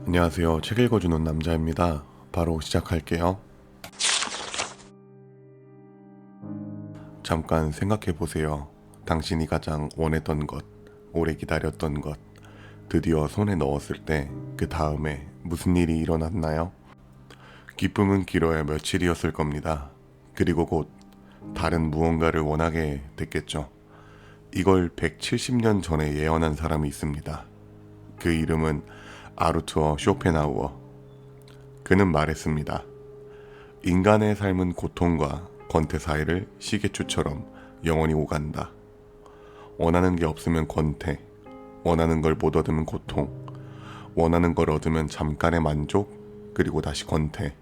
안녕하세요. 책 읽어주는 남자입니다. 바로 시작할게요. 잠깐 생각해 보세요. 당신이 가장 원했던 것, 오래 기다렸던 것, 드디어 손에 넣었을 때 그 다음에 무슨 일이 일어났나요? 기쁨은 길어야 며칠이었을 겁니다. 그리고 곧 다른 무언가를 원하게 됐겠죠. 이걸 170년 전에 예언한 사람이 있습니다. 그 이름은 아르투어 쇼펜하우어. 그는 말했습니다. 인간의 삶은 고통과 권태 사이를 시계추처럼 영원히 오간다. 원하는 게 없으면 권태, 원하는 걸 못 얻으면 고통, 원하는 걸 얻으면 잠깐의 만족, 그리고 다시 권태.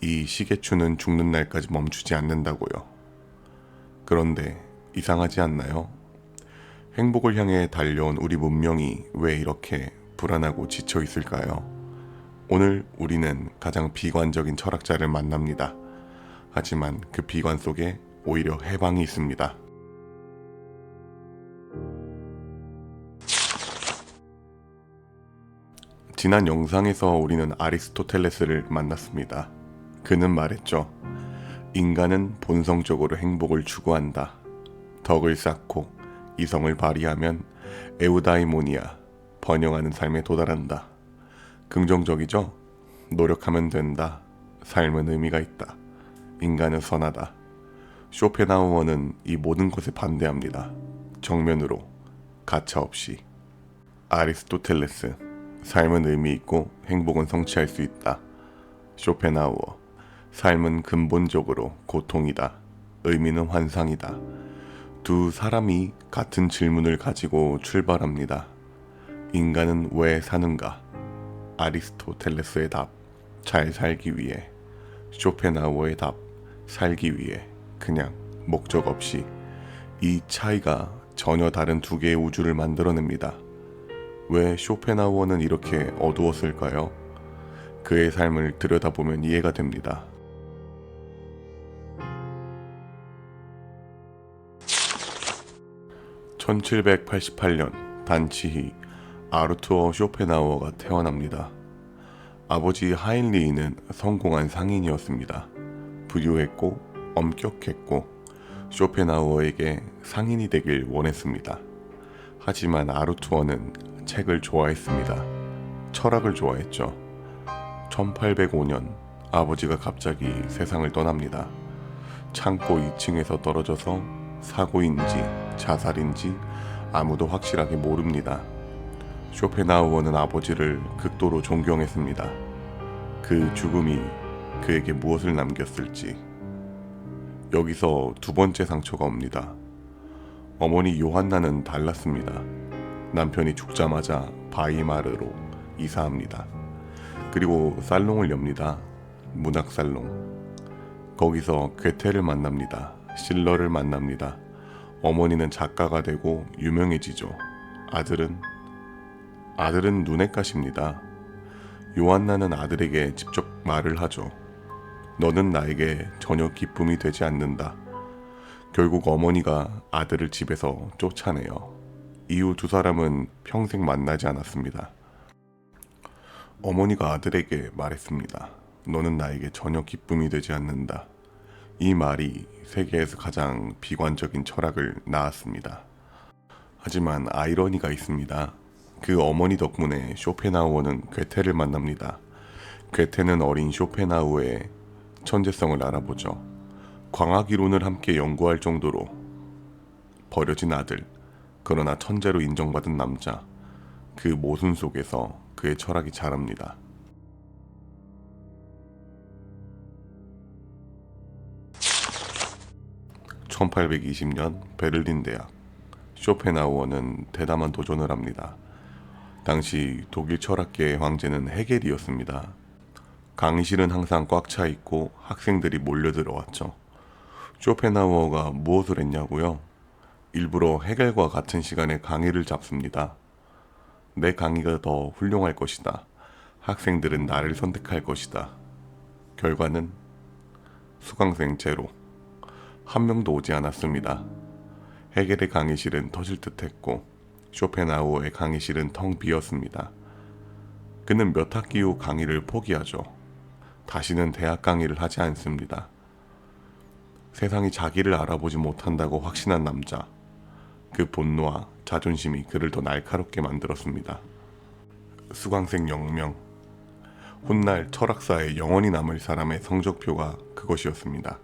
이 시계추는 죽는 날까지 멈추지 않는다고요. 그런데 이상하지 않나요? 행복을 향해 달려온 우리 문명이 왜 이렇게 불안하고 지쳐 있을까요? 오늘 우리는 가장 비관적인 철학자를 만납니다. 하지만 그 비관 속에 오히려 해방이 있습니다. 지난 영상에서 우리는 아리스토텔레스를 만났습니다. 그는 말했죠. 인간은 본성적으로 행복을 추구한다. 덕을 쌓고 이성을 발휘하면 에우다이모니아, 번영하는 삶에 도달한다. 긍정적이죠? 노력하면 된다. 삶은 의미가 있다. 인간은 선하다. 쇼펜하우어는 이 모든 것에 반대합니다. 정면으로, 가차없이. 아리스토텔레스, 삶은 의미 있고 행복은 성취할 수 있다. 쇼펜하우어, 삶은 근본적으로 고통이다. 의미는 환상이다. 두 사람이 같은 질문을 가지고 출발합니다. 인간은 왜 사는가? 아리스토텔레스의 답, 잘 살기 위해. 쇼펜하우어의 답, 살기 위해. 그냥 목적 없이. 이 차이가 전혀 다른 두 개의 우주를 만들어냅니다. 왜 쇼펜하우어는 이렇게 어두웠을까요? 그의 삶을 들여다보면 이해가 됩니다. (1788년) 단치히 아르투어 쇼펜하우어가 태어납니다. 아버지 하인리히는 성공한 상인이었습니다. 부유했고 엄격했고 쇼펜하우어에게 상인이 되길 원했습니다. 하지만 아르투어는 책을 좋아했습니다. 철학을 좋아했죠. 1805년 아버지가 갑자기 세상을 떠납니다. 창고 2층에서 떨어져서 사고인지 자살인지 아무도 확실하게 모릅니다. 쇼펜하우어는 아버지를 극도로 존경했습니다. 그 죽음이 그에게 무엇을 남겼을지. 여기서 두 번째 상처가 옵니다. 어머니 요한나는 달랐습니다. 남편이 죽자마자 바이마르로 이사합니다. 그리고 살롱을 엽니다. 문학살롱. 거기서 괴테를 만납니다. 실러를 만납니다. 어머니는 작가가 되고 유명해지죠. 아들은 눈엣가시입니다. 요한나는 아들에게 직접 말을 하죠. 너는 나에게 전혀 기쁨이 되지 않는다. 결국 어머니가 아들을 집에서 쫓아내요. 이후 두 사람은 평생 만나지 않았습니다. 어머니가 아들에게 말했습니다. 너는 나에게 전혀 기쁨이 되지 않는다. 이 말이 세계에서 가장 비관적인 철학을 낳았습니다. 하지만 아이러니가 있습니다. 그 어머니 덕분에 쇼펜하우어는 괴테를 만납니다. 괴테는 어린 쇼펜하우어의 천재성을 알아보죠. 광학 이론을 함께 연구할 정도로 버려진 아들, 그러나 천재로 인정받은 남자, 그 모순 속에서 그의 철학이 자랍니다. (1820년) 베를린 대학. 쇼펜하우어는 대담한 도전을 합니다. 당시 독일 철학계의 황제는 헤겔이었습니다. 강의실은 항상 꽉 차 있고 학생들이 몰려들어왔죠. 쇼펜하우어가 무엇을 했냐고요? 일부러 헤겔과 같은 시간에 강의를 잡습니다. 내 강의가 더 훌륭할 것이다. 학생들은 나를 선택할 것이다. 결과는 수강생 제로. 한 명도 오지 않았습니다. 헤겔의 강의실은 터질 듯했고 쇼펜하우어의 강의실은 텅 비었습니다. 그는 몇 학기 후 강의를 포기하죠. 다시는 대학 강의를 하지 않습니다. 세상이 자기를 알아보지 못한다고 확신한 남자. 그 분노와 자존심이 그를 더 날카롭게 만들었습니다. 수강생 0명. 훗날 철학사에 영원히 남을 사람의 성적표가 그것이었습니다.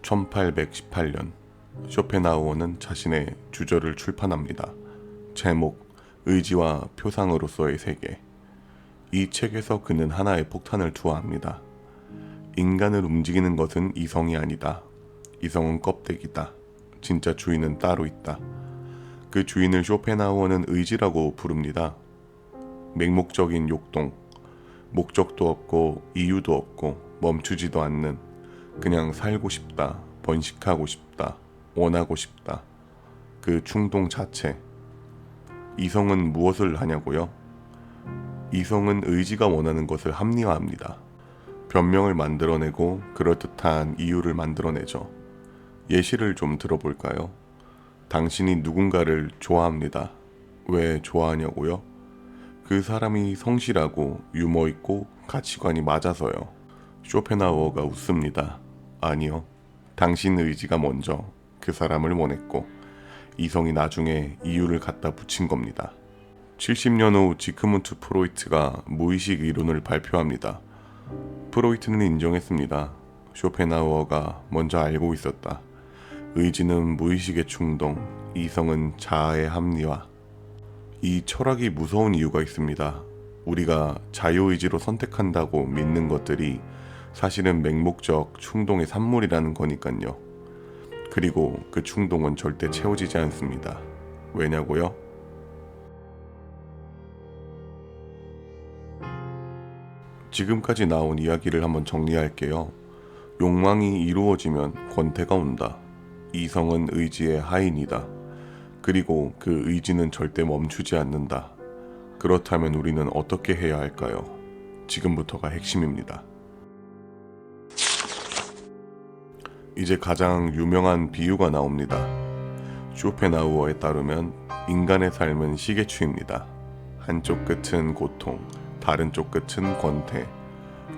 (1818년) 쇼펜하우어는 자신의 주저를 출판합니다. 제목 의지와 표상으로서의 세계. 이 책에서 그는 하나의 폭탄을 투하합니다. 인간을 움직이는 것은 이성이 아니다. 이성은 껍데기다. 진짜 주인은 따로 있다. 그 주인을 쇼펜하우어는 의지라고 부릅니다. 맹목적인 욕동. 목적도 없고 이유도 없고 멈추지도 않는, 그냥 살고 싶다, 번식하고 싶다, 원하고 싶다. 그 충동 자체. 이성은 무엇을 하냐고요? 이성은 의지가 원하는 것을 합리화합니다. 변명을 만들어내고 그럴듯한 이유를 만들어내죠. 예시를 좀 들어볼까요? 당신이 누군가를 좋아합니다. 왜 좋아하냐고요? 그 사람이 성실하고 유머 있고 가치관이 맞아서요. 쇼펜하우어가 웃습니다. 아니요. 당신 의지가 먼저 그 사람을 원했고 이성이 나중에 이유를 갖다 붙인 겁니다. 70년 후 지크문트 프로이트가 무의식 이론을 발표합니다. 프로이트는 인정했습니다. 쇼펜하우어가 먼저 알고 있었다. 의지는 무의식의 충동, 이성은 자아의 합리화. 이 철학이 무서운 이유가 있습니다. 우리가 자유의지로 선택한다고 믿는 것들이 사실은 맹목적 충동의 산물이라는 거니까요. 그리고 그 충동은 절대 채워지지 않습니다. 왜냐고요? 지금까지 나온 이야기를 한번 정리할게요. 욕망이 이루어지면 권태가 온다. 이성은 의지의 하인이다. 그리고 그 의지는 절대 멈추지 않는다. 그렇다면 우리는 어떻게 해야 할까요? 지금부터가 핵심입니다. 이제 가장 유명한 비유가 나옵니다. 쇼펜하우어에 따르면 인간의 삶은 시계추입니다. 한쪽 끝은 고통, 다른 쪽 끝은 권태.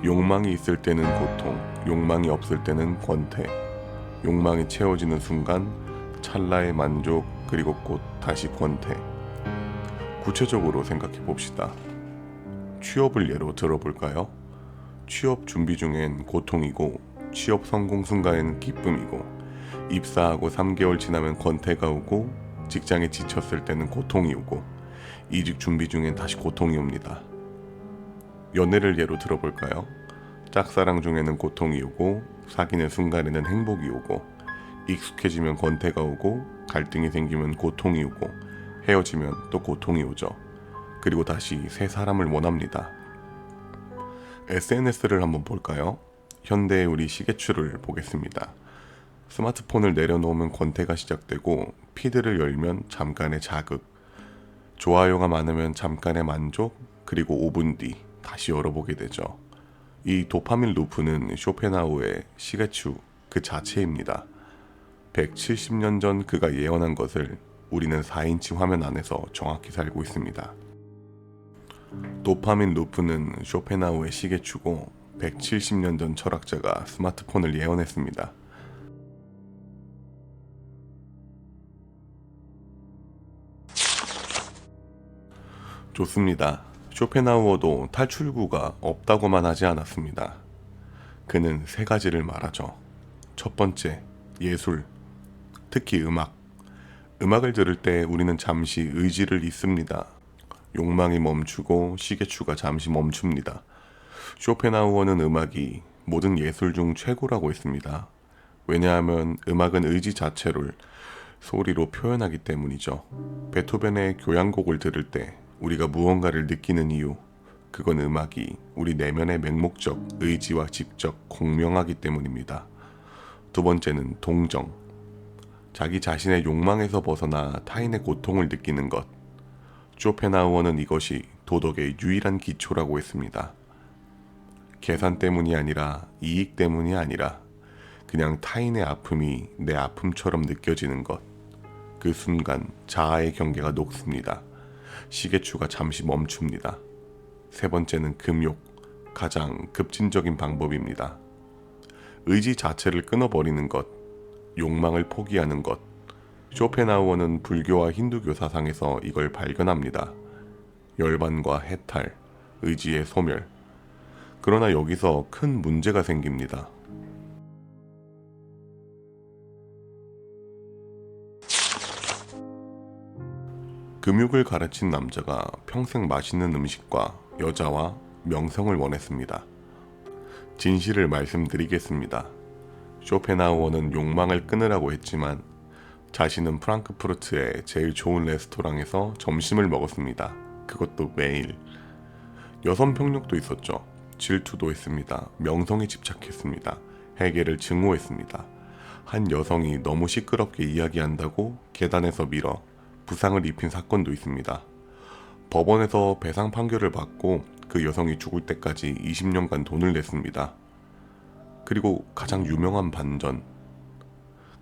욕망이 있을 때는 고통, 욕망이 없을 때는 권태. 욕망이 채워지는 순간 찰나의 만족, 그리고 곧 다시 권태. 구체적으로 생각해 봅시다. 취업을 예로 들어볼까요? 취업 준비 중엔 고통이고 취업 성공 순간에는 기쁨이고 입사하고 3개월 지나면 권태가 오고 직장에 지쳤을 때는 고통이 오고 이직 준비 중엔 다시 고통이 옵니다. 연애를 예로 들어볼까요? 짝사랑 중에는 고통이 오고 사귀는 순간에는 행복이 오고 익숙해지면 권태가 오고 갈등이 생기면 고통이 오고 헤어지면 또 고통이 오죠. 그리고 다시 새 사람을 원합니다. SNS를 한번 볼까요? 현대의 우리 시계추를 보겠습니다. 스마트폰을 내려놓으면 권태가 시작되고 피드를 열면 잠깐의 자극, 좋아요가 많으면 잠깐의 만족, 그리고 5분 뒤 다시 열어보게 되죠. 이 도파민 루프는 쇼펜하우어의 시계추 그 자체입니다. 170년 전 그가 예언한 것을 우리는 4인치 화면 안에서 정확히 살고 있습니다. 도파민 루프는 쇼펜하우어의 시계추고 170년 전 철학자가 스마트폰을 예언했습니다. 좋습니다. 쇼펜하우어도 탈출구가 없다고만 하지 않았습니다. 그는 3가지를 말하죠. 첫 번째, 예술, 특히 음악. 음악을 들을 때 우리는 잠시 의지를 잊습니다. 욕망이 멈추고 시계추가 잠시 멈춥니다. 쇼펜하우어는 음악이 모든 예술 중 최고라고 했습니다. 왜냐하면 음악은 의지 자체를 소리로 표현하기 때문이죠. 베토벤의 교향곡을 들을 때 우리가 무언가를 느끼는 이유, 그건 음악이 우리 내면의 맹목적 의지와 직접 공명하기 때문입니다. 두 번째는 동정. 자기 자신의 욕망에서 벗어나 타인의 고통을 느끼는 것. 쇼펜하우어는 이것이 도덕의 유일한 기초라고 했습니다. 계산 때문이 아니라 이익 때문이 아니라 그냥 타인의 아픔이 내 아픔처럼 느껴지는 것. 그 순간 자아의 경계가 녹습니다. 시계추가 잠시 멈춥니다. 세 번째는 금욕, 가장 급진적인 방법입니다. 의지 자체를 끊어버리는 것, 욕망을 포기하는 것. 쇼펜하우어는 불교와 힌두교 사상에서 이걸 발견합니다. 열반과 해탈, 의지의 소멸. 그러나 여기서 큰 문제가 생깁니다. 금욕을 가르친 남자가 평생 맛있는 음식과 여자와 명성을 원했습니다. 진실을 말씀드리겠습니다. 쇼펜하우어는 욕망을 끊으라고 했지만 자신은 프랑크푸르트의 제일 좋은 레스토랑에서 점심을 먹었습니다. 그것도 매일. 여성 폭력도 있었죠. 질투도 했습니다. 명성에 집착했습니다. 해결을 증오했습니다. 한 여성이 너무 시끄럽게 이야기한다고 계단에서 밀어 부상을 입힌 사건도 있습니다. 법원에서 배상 판결을 받고 그 여성이 죽을 때까지 20년간 돈을 냈습니다. 그리고 가장 유명한 반전.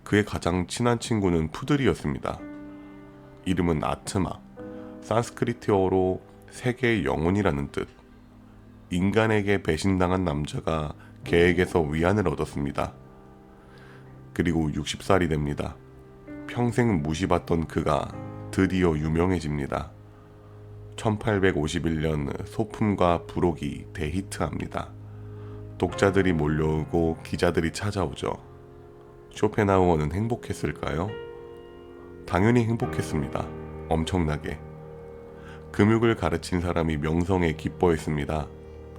그의 가장 친한 친구는 푸들이었습니다. 이름은 아트마. 산스크리트어로 세계의 영혼이라는 뜻. 인간에게 배신당한 남자가 개에게서 위안을 얻었습니다. 그리고 60살이 됩니다. 평생 무시받던 그가 드디어 유명해집니다. 1851년 소품과 부록이 대히트합니다. 독자들이 몰려오고 기자들이 찾아오죠. 쇼펜하우어는 행복했을까요? 당연히 행복했습니다. 엄청나게. 금욕을 가르친 사람이 명성에 기뻐했습니다.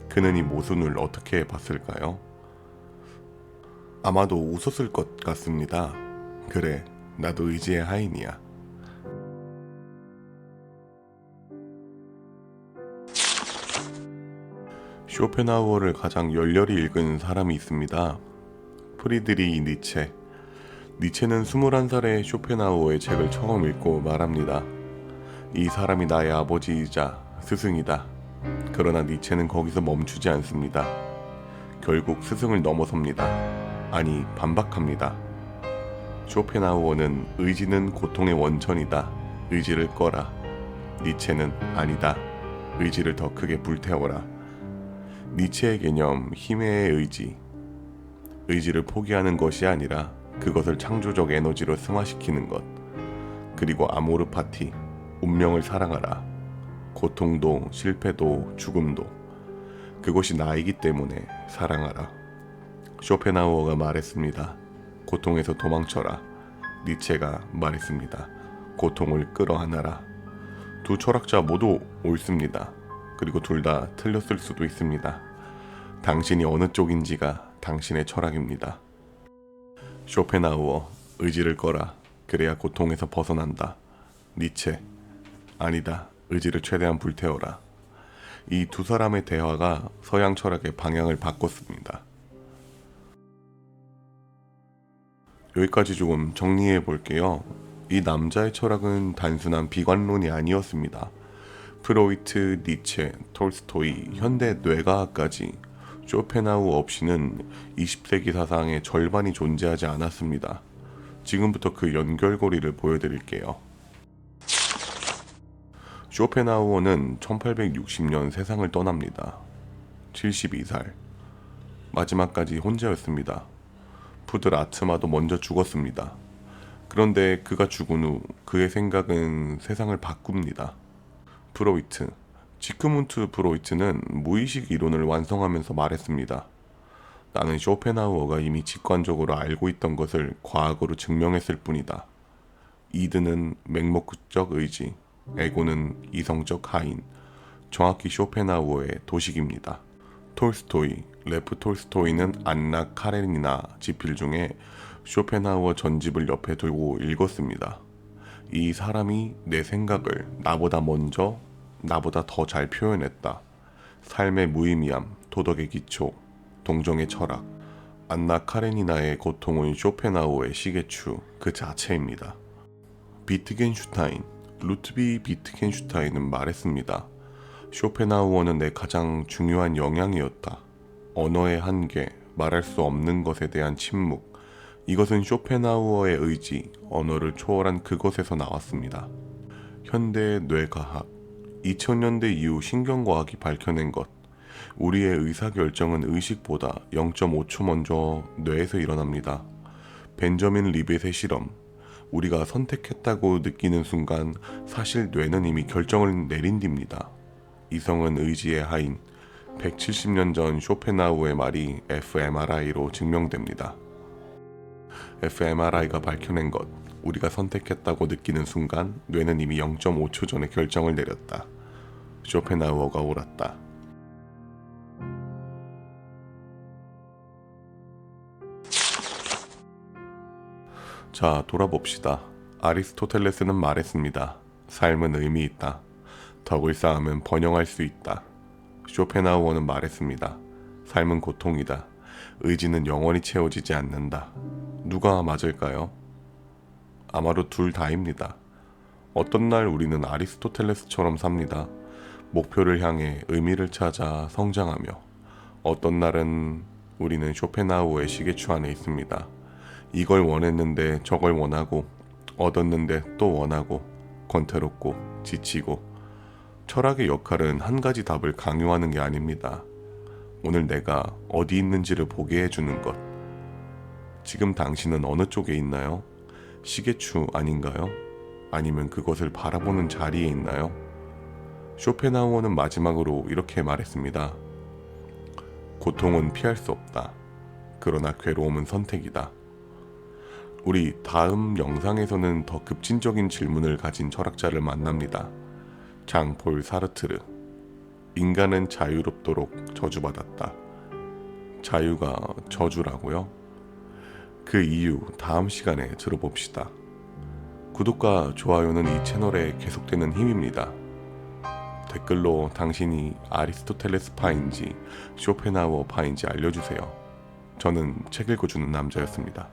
그는 이 모순을 어떻게 봤을까요? 아마도 웃었을 것 같습니다. 그래, 나도 의지의 하인이야. 쇼펜하우어를 가장 열렬히 읽은 사람이 있습니다. 프리드리히 니체. 니체는 21살에 쇼펜하우어의 책을 처음 읽고 말합니다. 이 사람이 나의 아버지이자 스승이다. 그러나 니체는 거기서 멈추지 않습니다. 결국 스승을 넘어섭니다. 아니, 반박합니다. 쇼펜하우어는 의지는 고통의 원천이다. 의지를 꺼라. 니체는 아니다. 의지를 더 크게 불태워라. 니체의 개념, 힘의 의지. 의지를 포기하는 것이 아니라 그것을 창조적 에너지로 승화시키는 것. 그리고 아모르 파티, 운명을 사랑하라. 고통도 실패도 죽음도 그것이 나이기 때문에 사랑하라. 쇼펜하우어가 말했습니다. 고통에서 도망쳐라. 니체가 말했습니다. 고통을 끌어안아라. 두 철학자 모두 옳습니다. 그리고 둘 다 틀렸을 수도 있습니다. 당신이 어느 쪽인지가 당신의 철학입니다. 쇼펜하우어, 의지를 꺼라. 그래야 고통에서 벗어난다. 니체, 아니다. 의지를 최대한 불태워라. 이 두 사람의 대화가 서양 철학의 방향을 바꿨습니다. 여기까지 조금 정리해 볼게요. 이 남자의 철학은 단순한 비관론이 아니었습니다. 프로이트, 니체, 톨스토이, 현대 뇌과학까지 쇼펜하우어 없이는 20세기 사상의 절반이 존재하지 않았습니다. 지금부터 그 연결고리를 보여드릴게요. 쇼펜하우어는 1860년 세상을 떠납니다. 72살. 마지막까지 혼자였습니다. 푸들 아트마도 먼저 죽었습니다. 그런데 그가 죽은 후 그의 생각은 세상을 바꿉니다. 프로이트, 지크문트 프로이트는 무의식 이론을 완성하면서 말했습니다. 나는 쇼펜하우어가 이미 직관적으로 알고 있던 것을 과학으로 증명했을 뿐이다. 이드는 맹목적 의지, 에고는 이성적 하인, 정확히 쇼펜하우어의 도식입니다. 톨스토이, 레프 톨스토이는 안나 카레니나 지필 중에 쇼펜하우어 전집을 옆에 두고 읽었습니다. 이 사람이 내 생각을 나보다 먼저, 나보다 더 잘 표현했다. 삶의 무의미함, 도덕의 기초, 동정의 철학. 안나 카레니나의 고통은 쇼펜하우어의 시계추 그 자체입니다. 비트겐슈타인, 루트비 비트겐슈타인은 말했습니다. 쇼펜하우어는 내 가장 중요한 영향이었다. 언어의 한계, 말할 수 없는 것에 대한 침묵, 이것은 쇼펜하우어의 의지, 언어를 초월한 그것에서 나왔습니다. 현대의 뇌과학, 2000년대 이후 신경과학이 밝혀낸 것, 우리의 의사결정은 의식보다 0.5초 먼저 뇌에서 일어납니다. 벤저민 리벳의 실험, 우리가 선택했다고 느끼는 순간 사실 뇌는 이미 결정을 내린 뒤입니다. 이성은 의지의 하인, 170년 전 쇼펜하우어의 말이 fMRI로 증명됩니다. fMRI가 밝혀낸 것, 우리가 선택했다고 느끼는 순간 뇌는 이미 0.5초 전에 결정을 내렸다. 쇼펜하우어가 옳았다. 자, 돌아봅시다. 아리스토텔레스는 말했습니다. 삶은 의미 있다. 덕을 쌓으면 번영할 수 있다. 쇼펜하우어는 말했습니다. 삶은 고통이다. 의지는 영원히 채워지지 않는다. 누가 맞을까요? 아마도 둘 다입니다. 어떤 날 우리는 아리스토텔레스처럼 삽니다. 목표를 향해 의미를 찾아 성장하며, 어떤 날은 우리는 쇼펜하우어의 시계추 안에 있습니다. 이걸 원했는데 저걸 원하고, 얻었는데 또 원하고, 권태롭고 지치고. 철학의 역할은 한 가지 답을 강요하는 게 아닙니다. 오늘 내가 어디 있는지를 보게 해주는 것. 지금 당신은 어느 쪽에 있나요? 시계추 아닌가요? 아니면 그것을 바라보는 자리에 있나요? 쇼펜하우어는 마지막으로 이렇게 말했습니다. 고통은 피할 수 없다. 그러나 괴로움은 선택이다. 우리 다음 영상에서는 더 급진적인 질문을 가진 철학자를 만납니다. 장 폴 사르트르. 인간은 자유롭도록 저주받았다. 자유가 저주라고요? 그 이유 다음 시간에 들어봅시다. 구독과 좋아요는 이 채널에 계속되는 힘입니다. 댓글로 당신이 아리스토텔레스 파인지 쇼펜하우어 파인지 알려주세요. 저는 책 읽어주는 남자였습니다.